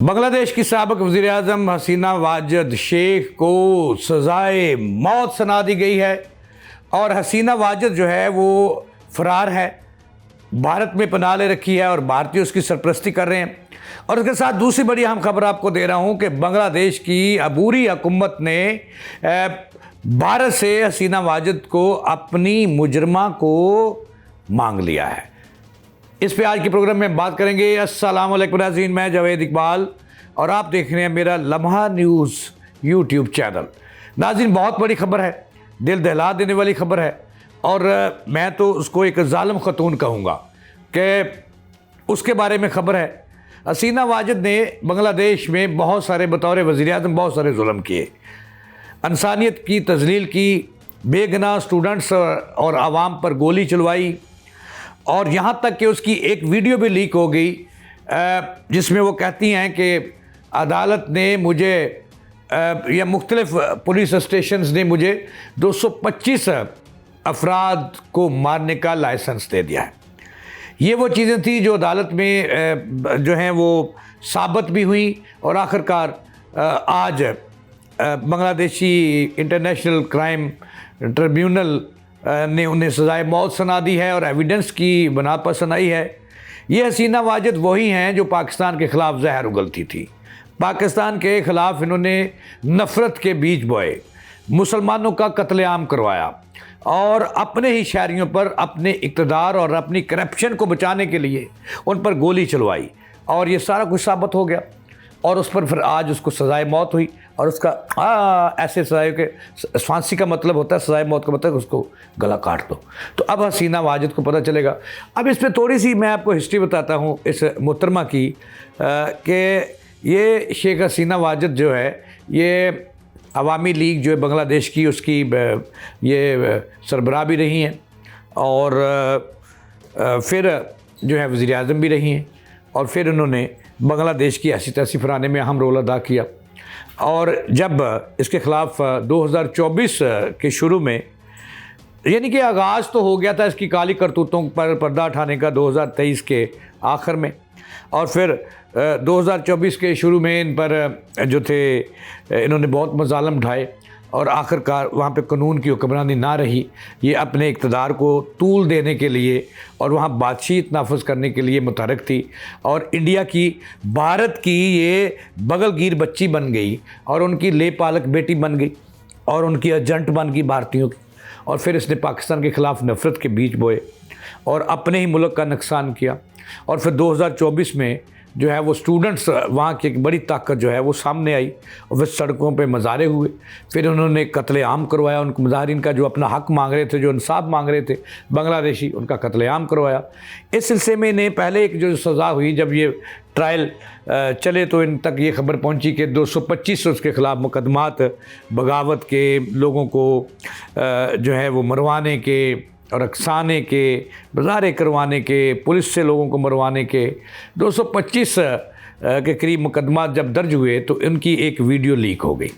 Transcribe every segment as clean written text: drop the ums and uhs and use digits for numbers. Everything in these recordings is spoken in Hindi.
बांग्लादेश की साबिक वज़ीर-ए-आज़म हसीना वाजिद शेख को सज़ाए मौत सुना दी गई है और हसीना वाजिद जो है वो फ़रार है, भारत में पनाह ले रखी है और भारतीय उसकी सरपरस्ती कर रहे हैं। और उसके साथ दूसरी बड़ी अहम खबर आपको दे रहा हूँ कि बांग्लादेश की अबूरी हुकूमत ने भारत से हसीना वाजिद को अपनी मुजरमा को मांग लिया है। इस पे आज के प्रोग्राम में बात करेंगे। अस्सलाम वालेकुम नाज़रीन, मैं जावेद इकबाल और आप देख रहे हैं मेरा लम्हा न्यूज़ यूट्यूब चैनल। नाज़रीन, बहुत बड़ी खबर है, दिल दहला देने वाली खबर है और मैं तो उसको एक ज़ालिम ख़तून कहूँगा कि उसके बारे में खबर है। हसीना वाजिद ने बांग्लादेश में बहुत सारे बतौर वज़ीर-ए-आज़म बहुत सारे जुल्म किए, इंसानियत की तज़लील की, बेगुनाह स्टूडेंट्स और आवाम पर गोली चलवाई और यहाँ तक कि उसकी एक वीडियो भी लीक हो गई जिसमें वो कहती हैं कि अदालत ने मुझे या मुख्तलिफ पुलिस स्टेशंस ने मुझे 225 अफराद को मारने का लाइसेंस दे दिया है। ये वो चीज़ें थी जो अदालत में जो हैं वो साबित भी हुई और आखिरकार आज बांग्लादेशी इंटरनेशनल क्राइम ट्रिब्यूनल ने उन्हें सज़ाए मौत सुना दी है और एविडेंस की बुनियाद पर सुनाई है। ये हसीना वाजिद वही हैं जो पाकिस्तान के ख़िलाफ़ जहर उगलती थी। पाकिस्तान के ख़िलाफ़ इन्होंने नफ़रत के बीज बोए, मुसलमानों का कत्लेआम करवाया और अपने ही शहरियों पर अपने इक़्तिदार और अपनी करप्शन को बचाने के लिए उन पर गोली चलवाई और ये सारा कुछ साबित हो गया और उस पर फिर आज उसको सज़ाए मौत हुई। और उसका ऐसे सज़ाए के फांसी का मतलब होता है, सज़ाए मौत का मतलब उसको गला काट दो। तो अब हसीना वाजिद को पता चलेगा। अब इस पर थोड़ी सी मैं आपको हिस्ट्री बताता हूँ इस मोहतरमा की कि ये शेख हसीना वाजिद जो है ये अवामी लीग जो है बांग्लादेश की उसकी ये सरबराह भी रही हैं और फिर जो है वज़ीर-ए-आज़म भी रही हैं और फिर उन्होंने बांग्लादेश की ऐसी तैसी फराने में अहम रोल अदा किया। और जब इसके ख़िलाफ़ 2024 के शुरू में यानी कि आगाज़ तो हो गया था इसकी काली करतूतों पर पर्दा उठाने का 2023 के आखिर में और फिर 2024 के शुरू में इन पर जो थे इन्होंने बहुत मज़ालिम ढाए और आखिरकार वहाँ पे कानून की हुक्मरानी ना रही। ये अपने इक़्तिदार को तूल देने के लिए और वहाँ बातचीत नाफज करने के लिए मुतहरक थी और इंडिया की भारत की ये बगलगीर बच्ची बन गई और उनकी ले पालक बेटी बन गई और उनकी एजेंट बन गई भारतीयों की। और फिर इसने पाकिस्तान के ख़िलाफ़ नफ़रत के बीज बोए और अपने ही मुल्क का नुकसान किया। और फिर 2024 में जो है वो स्टूडेंट्स वहाँ की एक बड़ी ताकत जो है वो सामने आई और फिर सड़कों पे मज़ारे हुए। फिर उन्होंने कत्लेआम करवाया, उनको मुजाहिरीन का जो अपना हक़ मांग रहे थे, जो इंसाफ मांग रहे थे बांग्लादेशी, उनका कत्लेआम करवाया। इस सिलसिले में इन्हें पहले एक जो सज़ा हुई जब ये ट्रायल चले तो इन तक ये खबर पहुंची कि 225 उसके ख़िलाफ़ मुकदमात बगावत के, लोगों को जो है वो मरवाने के और अक्साने के, बाज़ारे करवाने के, पुलिस से लोगों को मरवाने के 225 के करीब मुकदमात जब दर्ज हुए तो इनकी एक वीडियो लीक हो गई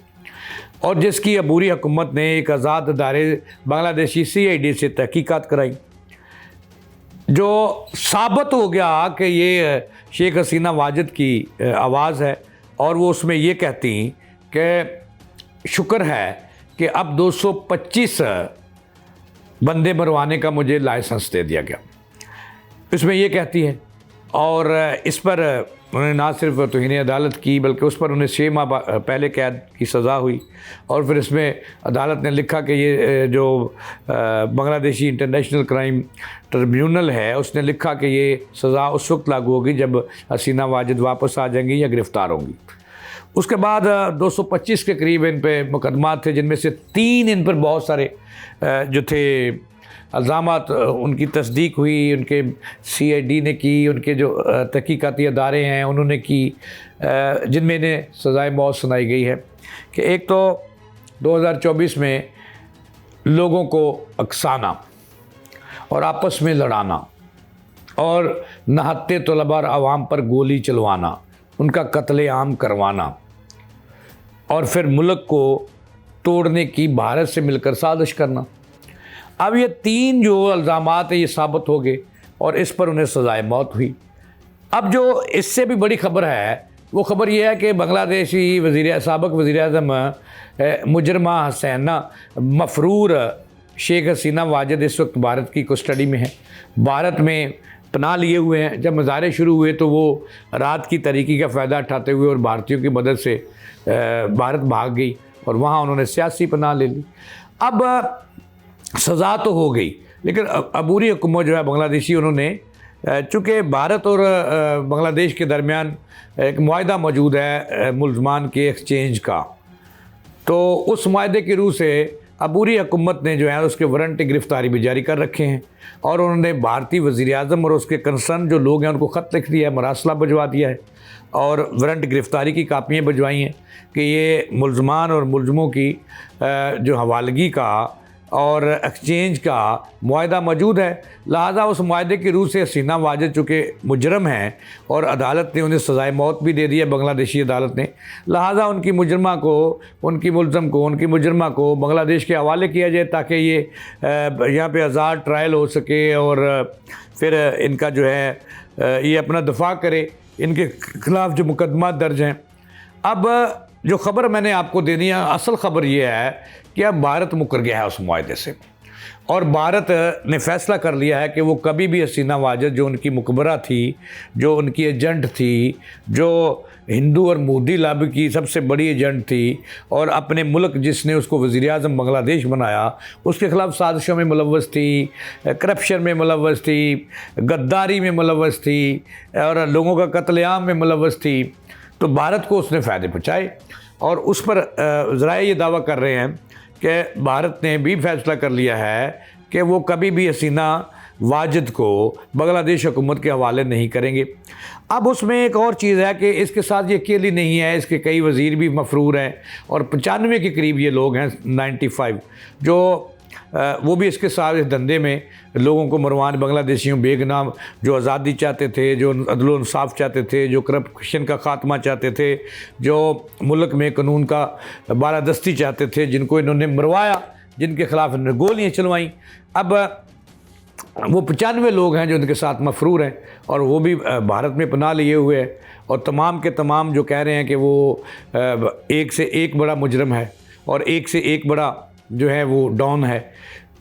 और जिसकी अबूरी हुकूमत ने एक आज़ाद अदारे बांग्लादेशी CID से तहकीकात कराई, जो साबित हो गया कि ये शेख हसीना वाजिद की आवाज़ है। और वो उसमें ये कहती कि शुक्र है कि अब 225 बंदे मरवाने का मुझे लाइसेंस दे दिया गया, इसमें ये कहती है। और इस पर उन्होंने ना सिर्फ तौहीन अदालत की बल्कि उस पर उन्हें 6 माह पहले कैद की सज़ा हुई। और फिर इसमें अदालत ने लिखा कि ये जो बांग्लादेशी इंटरनेशनल क्राइम ट्रिब्यूनल है उसने लिखा कि ये सज़ा उस वक्त लागू होगी जब हसीना वाजिद वापस आ जाएंगी या गिरफ़्तार होंगी। उसके बाद 225 के करीब इन पे मुकदमात थे जिनमें से 3 इन पर बहुत सारे जो थे इल्ज़ामात उनकी तस्दीक हुई, उनके CID ने की, उनके जो तहकीकाती अदारे हैं उन्होंने की, जिनमें इन्हें सज़ाए मौत सुनाई गई है। कि एक तो 2024 में लोगों को अक्साना और आपस में लड़ाना और नहत्ते तलबा और आवाम पर गोली चलवाना, उनका कत्लेआम करवाना और फिर मुल्क को तोड़ने की भारत से मिलकर साजिश करना। अब ये 3 जो इल्ज़ामात है ये साबित हो गए और इस पर उन्हें सज़ाए मौत हुई। अब जो इससे भी बड़ी खबर है वो ख़बर ये है कि बांग्लादेशी साबिक़ वज़ीर-ए-आज़म मुजरमा हसैना मफरूर शेख हसीना वाजिद इस वक्त भारत की कस्टडी में है, भारत में पनाह लिए हुए हैं। जब मुज़ाहरे शुरू हुए तो वो रात की तारीकी का फ़ायदा उठाते हुए और भारतीयों की मदद से भारत भाग गई और वहाँ उन्होंने सियासी पनाह ले ली। अब सज़ा तो हो गई, लेकिन अबूरी हुकूमत जो है बांग्लादेशी, उन्होंने चूँकि भारत और बांग्लादेश के दरमियान एक मुआहदा मौजूद है मुल्ज़मान के एक्सचेंज का, तो उस मुआहदे की रूह से अबूरी हुकूमत ने जो है उसके वारंट गिरफ़्तारी भी जारी कर रखे हैं और उन्होंने भारतीय वज़ीर-ए-आज़म और उसके कंसर्न जो लोग हैं उनको ख़त लिख दिया है, मरासला भिजवा दिया है और वारंट गिरफ़्तारी की कापियाँ भिजवाई हैं कि ये मुल्ज़मान और मुल्ज़मों की जो हवालगी का और एक्सचेंज का मुआहदा मौजूद है। लिहाजा उस मुआहदे की रूह से हसीना वाजिद चूँकि मुजरम हैं और अदालत ने उन्हें सज़ाए मौत भी दे दी है, बांग्लादेशी अदालत ने, लिहाजा उनकी मुजरमा को बांग्लादेश के हवाले किया जाए ताकि ये यहाँ पे आज़ाद ट्रायल हो सके और फिर इनका जो है ये अपना दफा करे, इनके ख़िलाफ़ जो मुकदमा दर्ज हैं। अब जो ख़बर मैंने आपको देनी है, असल ख़बर ये है कि अब भारत मुकर गया है उस मुआहदे से और भारत ने फ़ैसला कर लिया है कि वो कभी भी हसीना वाजिद जो उनकी मुखबरा थी, जो उनकी एजेंट थी, जो हिंदू और मोदी लॉबी की सबसे बड़ी एजेंट थी और अपने मुल्क जिसने उसको वज़ीर-ए-आज़म बांग्लादेश बनाया उसके ख़िलाफ़ साजिशों में मुलव्वस थी, करप्शन में मुलव्वस थी, गद्दारी में मुलव्वस थी और लोगों का कत्लेआम में मुलव्वस थी, तो भारत को उसने फ़ायदे पहुँचाए। और उस पर ज़राए ये दावा कर रहे हैं कि भारत ने भी फैसला कर लिया है कि वो कभी भी हसीना वाजिद को बांग्लादेश हुकूमत के हवाले नहीं करेंगे। अब उसमें एक और चीज़ है कि इसके साथ ये अकेली नहीं है, इसके कई वज़ीर भी मफरूर हैं और 95 के करीब ये लोग हैं, 95 जो वो भी इसके साथ इस धंधे में लोगों को मरवान, बांग्लादेशियों बेगनाम जो आज़ादी चाहते थे, जो अदल इंसाफ चाहते थे, जो करप्शन का ख़ात्मा चाहते थे, जो मुल्क में कानून का बालादस्ती चाहते थे, जिनको इन्होंने मरवाया, जिनके ख़िलाफ़ इन्होंने गोलियाँ चलवाईं। अब वो 95 लोग हैं जो इनके साथ मफरूर हैं और वो भी भारत में पनाह लिए हुए हैं और तमाम के तमाम जो कह रहे हैं कि वो एक से एक बड़ा मुजरम है और एक से एक बड़ा जो है वो डॉन है,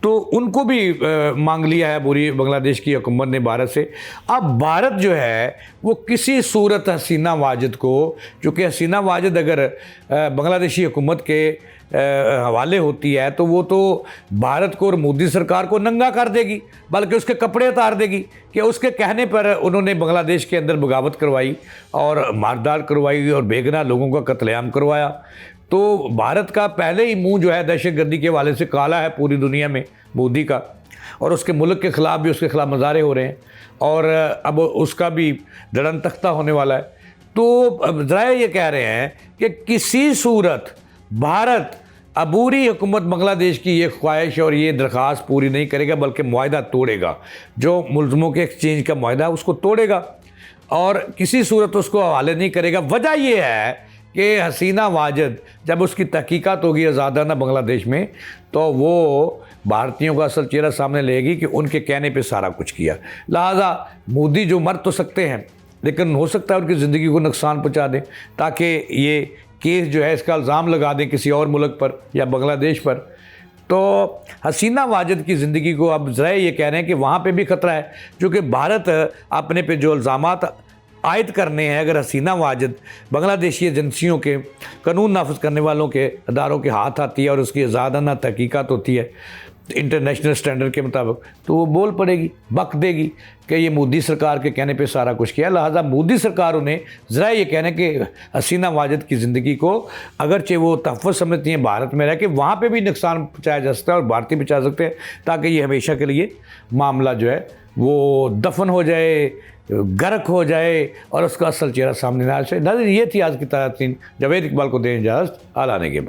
तो उनको भी मांग लिया है पूरी बांग्लादेश की हुकूमत ने भारत से। अब भारत जो है वो किसी सूरत हसीना वाजिद को, चूँकि हसीना वाजिद अगर बांग्लादेशी हुकूमत के हवाले होती है तो वो तो भारत को और मोदी सरकार को नंगा कर देगी, बल्कि उसके कपड़े उतार देगी कि उसके कहने पर उन्होंने बांग्लादेश के अंदर बगावत करवाई और मारदार करवाई और बेगुनाह लोगों का कत्लेआम करवाया। तो भारत का पहले ही मुंह जो है दहशतगर्दी के हवाले से काला है पूरी दुनिया में मोदी का, और उसके मुल्क के ख़िलाफ़ भी उसके ख़िलाफ़ मुज़ाहरे हो रहे हैं और अब उसका भी धड़न तख्ता होने वाला है। तो ज़रा ये कह रहे हैं कि किसी सूरत भारत अबूरी हुकूमत बांग्लादेश की ये ख्वाहिश और ये दरख्वास्त पूरी नहीं करेगा, बल्कि मुआहदा तोड़ेगा, जो मुल्ज़मों के एक्सचेंज का मुआहदा उसको तोड़ेगा और किसी सूरत उसको हवाले नहीं करेगा। वजह ये है कि हसीना वाजिद जब उसकी तहकीकात होगी आज़ादाना बांग्लादेश में, तो वो भारतीयों का असल चेहरा सामने लेगी कि उनके कहने पे सारा कुछ किया। लिहाजा मोदी जो मर तो सकते हैं, लेकिन हो सकता है उनकी ज़िंदगी को नुकसान पहुंचा दें, ताकि ये केस जो है इसका इल्ज़ाम लगा दें किसी और मुल्क पर या बांग्लादेश पर। तो हसीना वाजिद की ज़िंदगी को अब ज़रा ये कह रहे हैं कि वहाँ पे भी ख़तरा है, क्योंकि भारत अपने पे जो इल्ज़ामात आयद करने हैं, अगर हसीना वाजिद बांग्लादेशी एजेंसियों के कानून नाफिज करने वालों के अदारों के हाथ आती है और उसकी आज़ादाना तहकीकात होती है इंटरनेशनल स्टैंडर्ड के मुताबिक, तो वो बोल पड़ेगी, बक देगी कि ये मोदी सरकार के कहने पे सारा कुछ किया। लिहाजा मोदी सरकार उन्हें ज़रा ये कहने कि हसीना वाजिद की ज़िंदगी को अगरचे वो तहफ़्फ़ुज़ समझती हैं भारत में रह के, वहाँ पे भी नुकसान पहुँचाया जा सकता है और भारतीय बचा सकते हैं, ताकि ये हमेशा के लिए मामला जो है वो दफन हो जाए, गर्क हो जाए और उसका असल चेहरा सामने ना आ जाए। नाज़रीन, ये थी आज की ताज़ा तरीन। जावेद इकबाल को दें इजाज़त, आल आने के बाद।